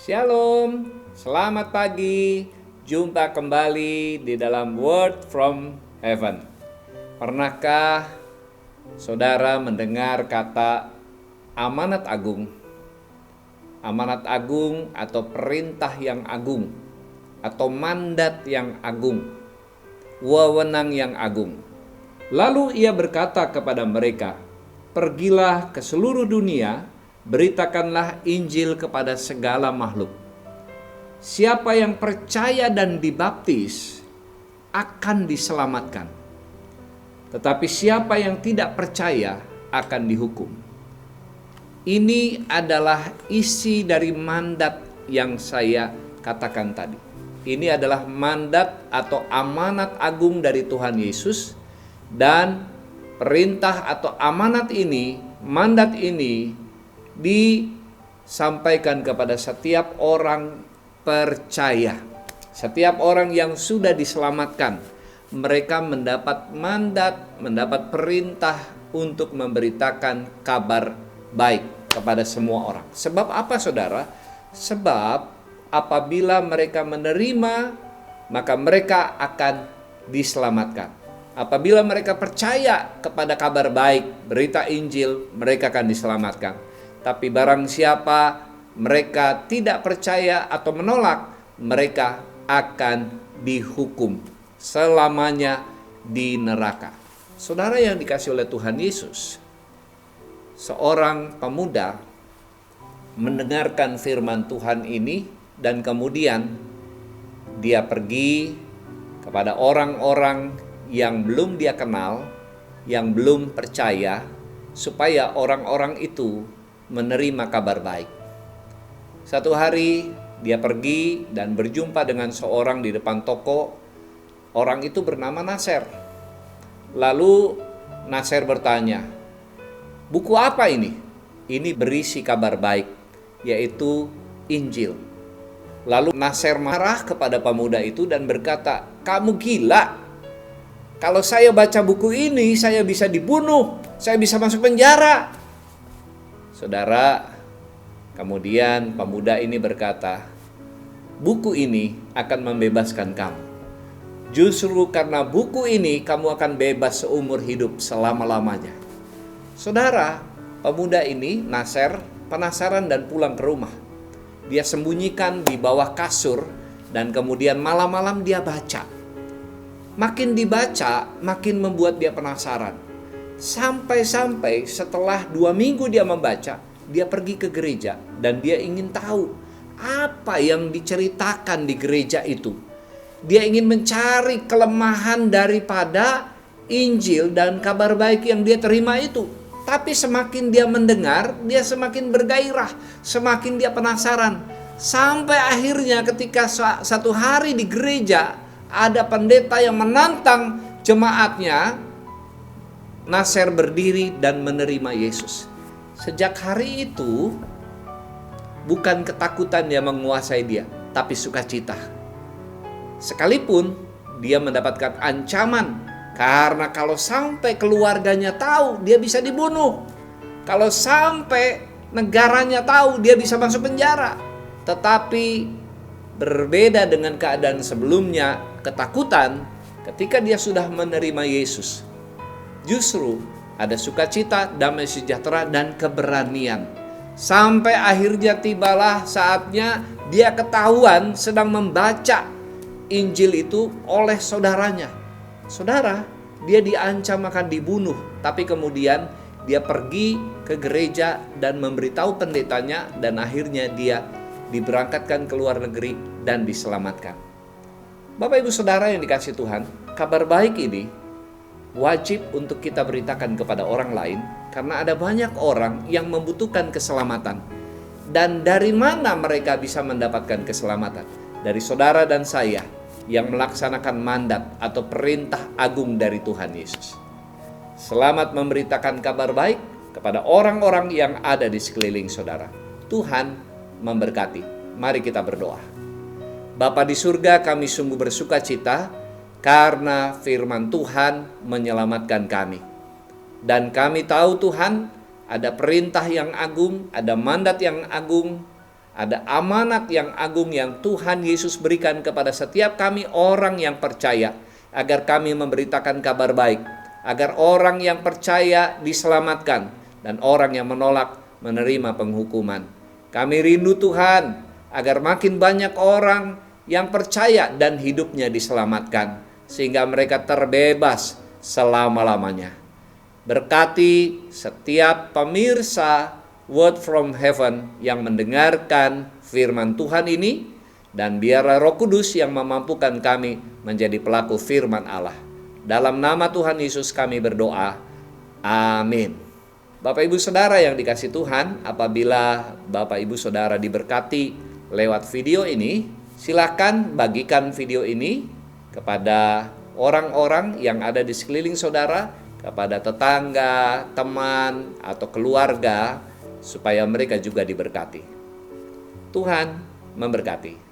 Shalom, selamat pagi. Jumpa kembali di dalam Word from Heaven. Pernahkah saudara mendengar kata amanat agung? Amanat agung atau perintah yang agung, atau mandat yang agung, wewenang yang agung. Lalu ia berkata kepada mereka, "Pergilah ke seluruh dunia, beritakanlah Injil kepada segala makhluk. Siapa yang percaya dan dibaptis akan diselamatkan. Tetapi siapa yang tidak percaya akan dihukum." Ini adalah isi dari mandat yang saya katakan tadi. Ini adalah mandat atau amanat agung dari Tuhan Yesus, dan perintah atau amanat ini, mandat ini disampaikan kepada setiap orang percaya. Setiap orang yang sudah diselamatkan, mereka mendapat mandat, mendapat perintah untuk memberitakan kabar baik kepada semua orang. Sebab apa, saudara? Sebab apabila mereka menerima, maka mereka akan diselamatkan. Apabila mereka percaya kepada kabar baik, berita Injil, mereka akan diselamatkan. Tapi barang siapa mereka tidak percaya atau menolak, mereka akan dihukum selamanya di neraka. Saudara yang dikasihi oleh Tuhan Yesus, seorang pemuda mendengarkan firman Tuhan ini dan kemudian dia pergi kepada orang-orang yang belum dia kenal, yang belum percaya, supaya orang-orang itu menerima kabar baik. Satu hari dia pergi dan berjumpa dengan seorang di depan toko. Orang itu bernama Nasser. Lalu Nasser bertanya, "Buku apa ini?" "Ini berisi kabar baik, yaitu Injil." Lalu Nasser marah kepada pemuda itu dan berkata, "Kamu gila. Kalau saya baca buku ini, saya bisa dibunuh, saya bisa masuk penjara." Saudara, kemudian pemuda ini berkata, "Buku ini akan membebaskan kamu. Justru karena buku ini, kamu akan bebas seumur hidup selama-lamanya." Saudara, pemuda ini, Nasser, penasaran dan pulang ke rumah. Dia sembunyikan di bawah kasur dan kemudian malam-malam dia baca. Makin dibaca, makin membuat dia penasaran. Sampai-sampai setelah 2 minggu dia membaca, dia pergi ke gereja dan dia ingin tahu apa yang diceritakan di gereja itu. Dia ingin mencari kelemahan daripada Injil dan kabar baik yang dia terima itu. Tapi semakin dia mendengar, dia semakin bergairah, semakin dia penasaran. Sampai akhirnya ketika satu hari di gereja, ada pendeta yang menantang jemaatnya, Nasser berdiri dan menerima Yesus. Sejak hari itu, bukan ketakutan yang menguasai dia, tapi sukacita. Sekalipun dia mendapatkan ancaman, karena kalau sampai keluarganya tahu, dia bisa dibunuh. Kalau sampai negaranya tahu, dia bisa masuk penjara. Tetapi berbeda dengan keadaan sebelumnya, ketakutan, ketika dia sudah menerima Yesus, justru ada sukacita, damai sejahtera, dan keberanian. Sampai akhirnya tibalah saatnya dia ketahuan sedang membaca Injil itu oleh saudaranya. Saudara, dia diancam akan dibunuh, tapi kemudian dia pergi ke gereja dan memberitahu pendetanya, dan akhirnya dia diberangkatkan ke luar negeri dan diselamatkan. Bapak Ibu Saudara yang dikasihi Tuhan, kabar baik ini wajib untuk kita beritakan kepada orang lain, karena ada banyak orang yang membutuhkan keselamatan. Dan dari mana mereka bisa mendapatkan keselamatan? Dari saudara dan saya yang melaksanakan mandat atau perintah agung dari Tuhan Yesus. Selamat memberitakan kabar baik kepada orang-orang yang ada di sekeliling saudara. Tuhan memberkati. Mari kita berdoa. Bapa di surga, kami sungguh bersuka cita karena firman Tuhan menyelamatkan kami. Dan kami tahu Tuhan, ada perintah yang agung, ada mandat yang agung, Ada amanat yang agung yang Tuhan Yesus berikan kepada setiap kami orang yang percaya, agar kami memberitakan kabar baik, agar orang yang percaya diselamatkan, dan orang yang menolak menerima penghukuman. Kami rindu Tuhan, agar makin banyak orang yang percaya dan hidupnya diselamatkan, sehingga mereka terbebas selama-lamanya. Berkati setiap pemirsa Word from Heaven yang mendengarkan firman Tuhan ini, dan biarlah Roh Kudus yang memampukan kami menjadi pelaku firman Allah. Dalam nama Tuhan Yesus kami berdoa. Amin. Bapak Ibu Saudara yang dikasihi Tuhan, apabila Bapak Ibu Saudara diberkati lewat video ini, silakan bagikan video ini kepada orang-orang yang ada di sekeliling saudara, kepada tetangga, teman, atau keluarga, supaya mereka juga diberkati. Tuhan memberkati.